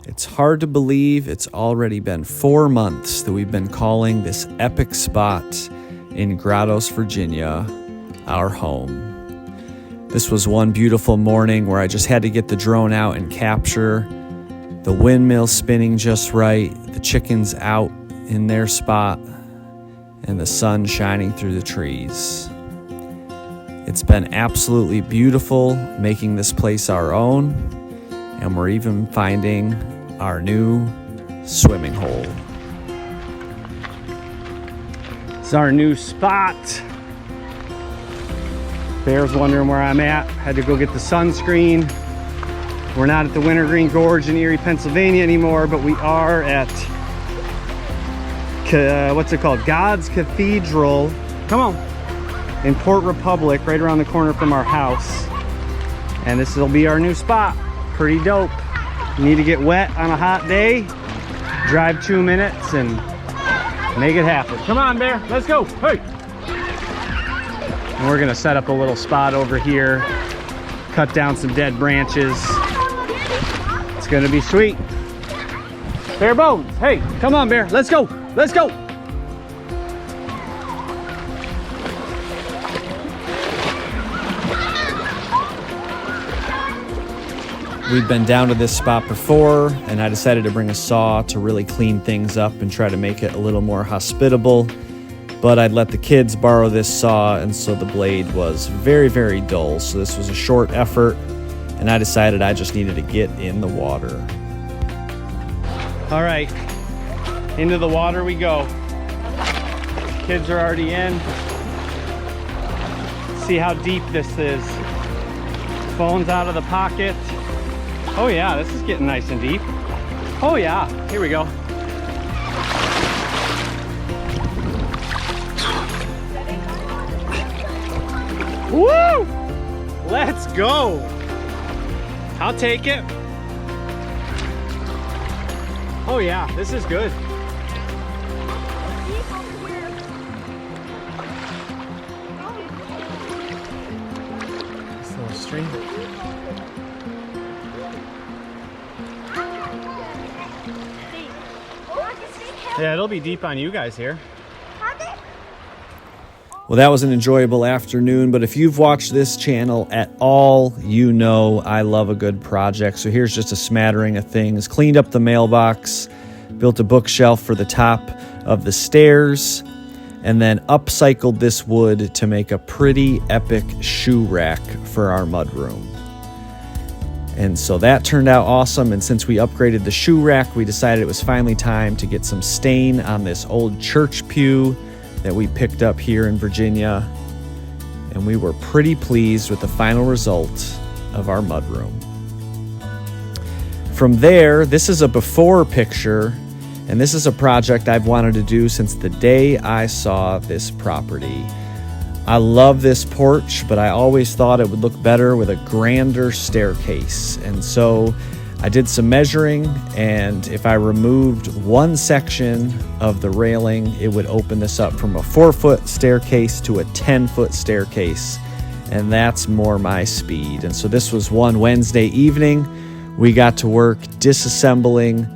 It's hard to believe it's already been 4 months that we've been calling this epic spot in Grottos, Virginia, our home. This was one beautiful morning where I just had to get the drone out and capture the windmill spinning just right, the chickens out in their spot, and the sun shining through the trees. It's been absolutely beautiful making this place our own, and we're even finding our new swimming hole. It's our new spot. Bear's wondering where I'm at. Had to go get the sunscreen. We're not at the Wintergreen Gorge in Erie, Pennsylvania anymore, but we are at, what's it called? God's Cathedral. Come on. In Port Republic, right around the corner from our house. And this will be our new spot. Pretty dope. You need to get wet on a hot day, drive 2 minutes and make it happen. Come on, Bear, let's go. Hey. And we're gonna set up a little spot over here, cut down some dead branches. It's gonna be sweet. Bear Bones, hey, come on, Bear, let's go, let's go. We've been down to this spot before, and I decided to bring a saw to really clean things up and try to make it a little more hospitable. But I'd let the kids borrow this saw, and so the blade was very, very dull. So this was a short effort, and I decided I just needed to get in the water. All right, into the water we go. Kids are already in. See how deep this is. Phone's out of the pocket. Oh yeah, this is getting nice and deep. Oh yeah, here we go. Woo! Let's go. I'll take it. Oh yeah, this is good. This little stream. Yeah, it'll be deep on you guys here. Well, that was an enjoyable afternoon, but if you've watched this channel at all, you know I love a good project. So here's just a smattering of things. Cleaned up the mailbox, built a bookshelf for the top of the stairs, and then upcycled this wood to make a pretty epic shoe rack for our mudroom. And so that turned out awesome, and since we upgraded the shoe rack, we decided it was finally time to get some stain on this old church pew that we picked up here in Virginia, and we were pretty pleased with the final result of our mudroom. From there, this is a before picture, and this is a project I've wanted to do since the day I saw this property. I love this porch, but I always thought it would look better with a grander staircase. And so I did some measuring, and if I removed one section of the railing, it would open this up from a 4-foot staircase to a 10-foot staircase. And that's more my speed. And so this was one Wednesday evening. We got to work disassembling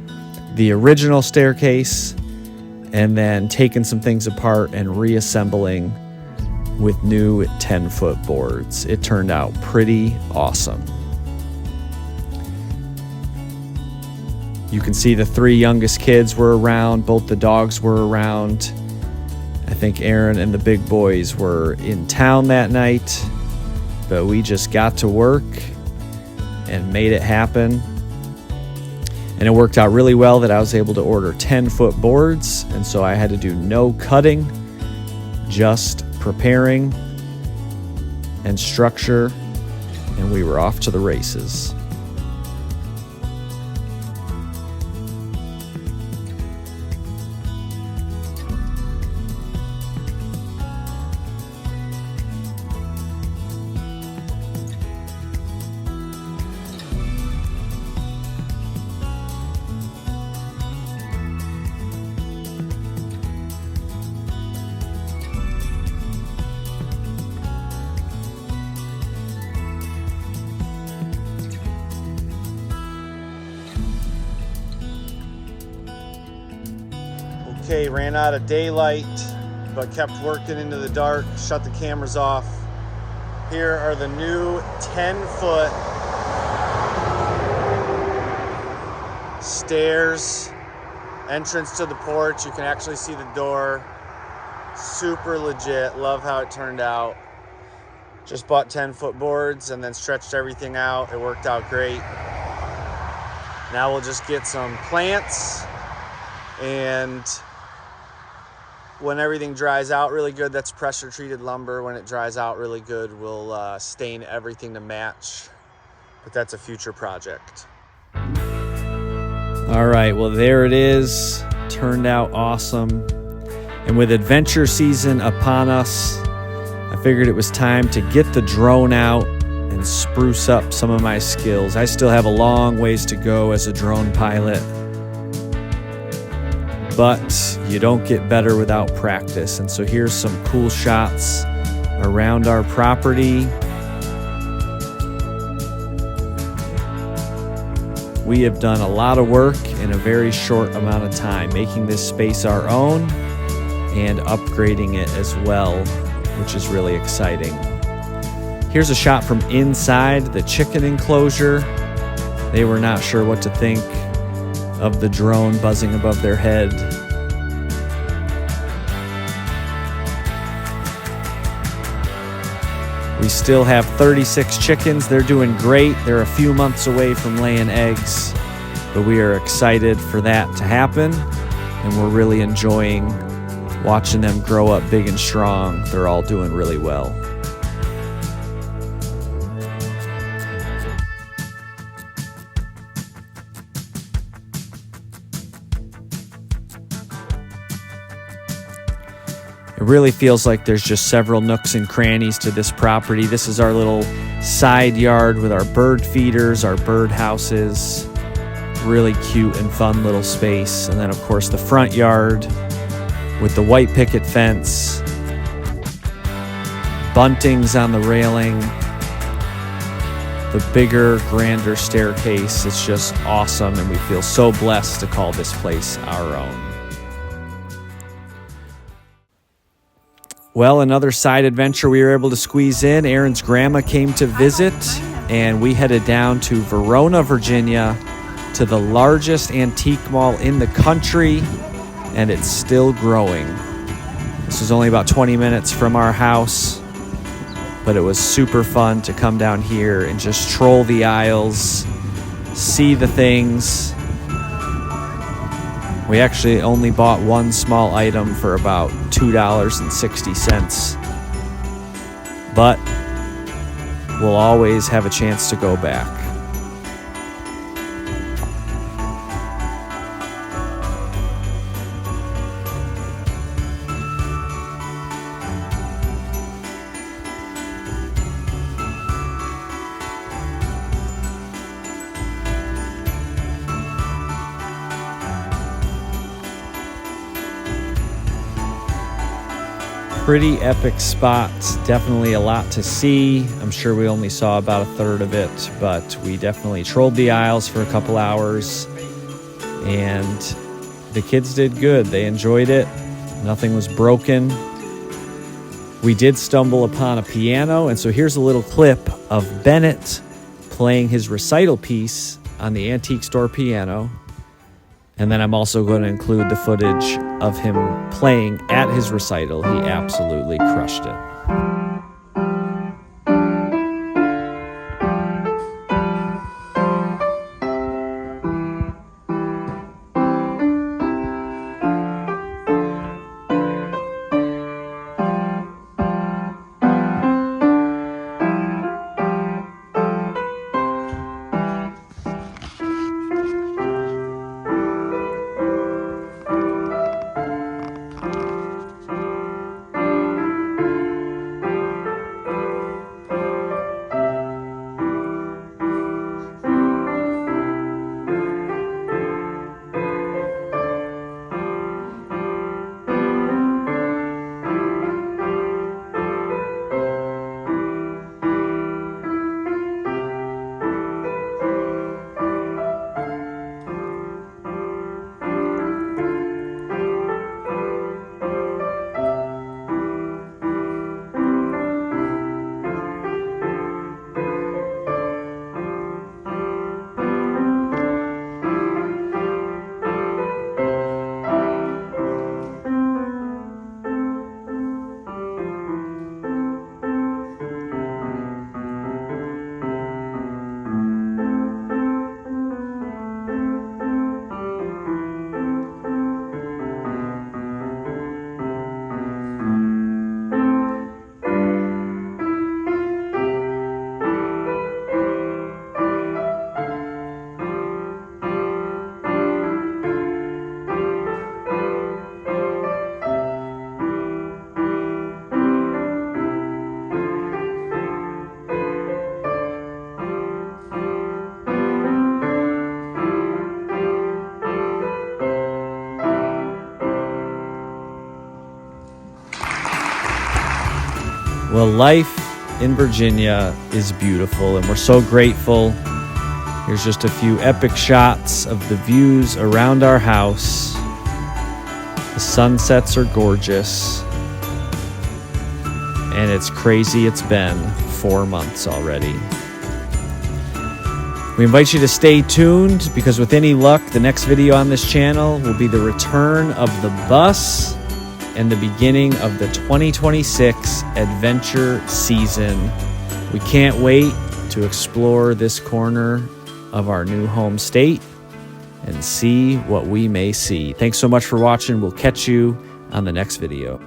the original staircase and then taking some things apart and reassembling with new 10-foot boards. It turned out pretty awesome. You can see the 3 youngest kids were around, both the dogs were around. I think Aaron and the big boys were in town that night, but we just got to work and made it happen. And it worked out really well that I was able to order 10-foot boards, and so I had to do no cutting, just preparing and structure, and we were off to the races. Okay, ran out of daylight, but kept working into the dark, shut the cameras off. Here are the new 10-foot stairs, entrance to the porch. You can actually see the door. Super legit. Love how it turned out. Just bought 10-foot boards and then stretched everything out. It worked out great. Now we'll just get some plants, and when everything dries out really good, that's pressure treated lumber. When it dries out really good, we'll stain everything to match, but that's a future project. All right, well, there it is. Turned out awesome. And with adventure season upon us, I figured it was time to get the drone out and spruce up some of my skills. I still have a long ways to go as a drone pilot, but you don't get better without practice. And so here's some cool shots around our property. We have done a lot of work in a very short amount of time, making this space our own and upgrading it as well, which is really exciting. Here's a shot from inside the chicken enclosure. They were not sure what to think of the drone buzzing above their head. We still have 36 chickens. They're doing great. They're a few months away from laying eggs, but we are excited for that to happen, and we're really enjoying watching them grow up big and strong. They're all doing really well. It really feels like there's just several nooks and crannies to this property. This is our little side yard with our bird feeders, our bird houses. Really cute and fun little space. And then, of course, the front yard with the white picket fence, buntings on the railing, the bigger, grander staircase. It's just awesome, and we feel so blessed to call this place our own. Well, another side adventure we were able to squeeze in. Aaron's grandma came to visit, and we headed down to Verona, Virginia, to the largest antique mall in the country, and it's still growing. This was only about 20 minutes from our house, but it was super fun to come down here and just troll the aisles, see the things. We actually only bought one small item for about $2.60, but we'll always have a chance to go back. Pretty epic spots, definitely a lot to see. I'm sure we only saw about a third of it, but we definitely trolled the aisles for a couple hours, and the kids did good. They enjoyed it. Nothing was broken. We did stumble upon a piano, and so here's a little clip of Bennett playing his recital piece on the antique store piano. And then I'm also going to include the footage of him playing at his recital. He absolutely crushed it. Well, life in Virginia is beautiful, and we're so grateful. Here's just a few epic shots of the views around our house. The sunsets are gorgeous, and it's crazy. It's been 4 months already. We invite you to stay tuned, because with any luck, the next video on this channel will be the return of the bus and the beginning of the 2026 adventure season. We can't wait to explore this corner of our new home state and see what we may see. Thanks so much for watching. We'll catch you on the next video.